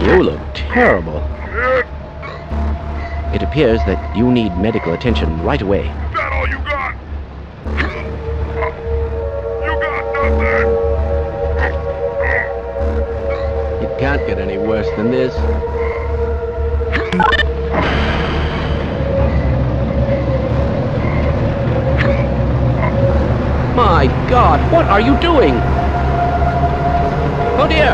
You look terrible. It appears that you need medical attention right away. Is that all you got? You got nothing? It can't get any worse than this. My God, what are you doing? Oh dear!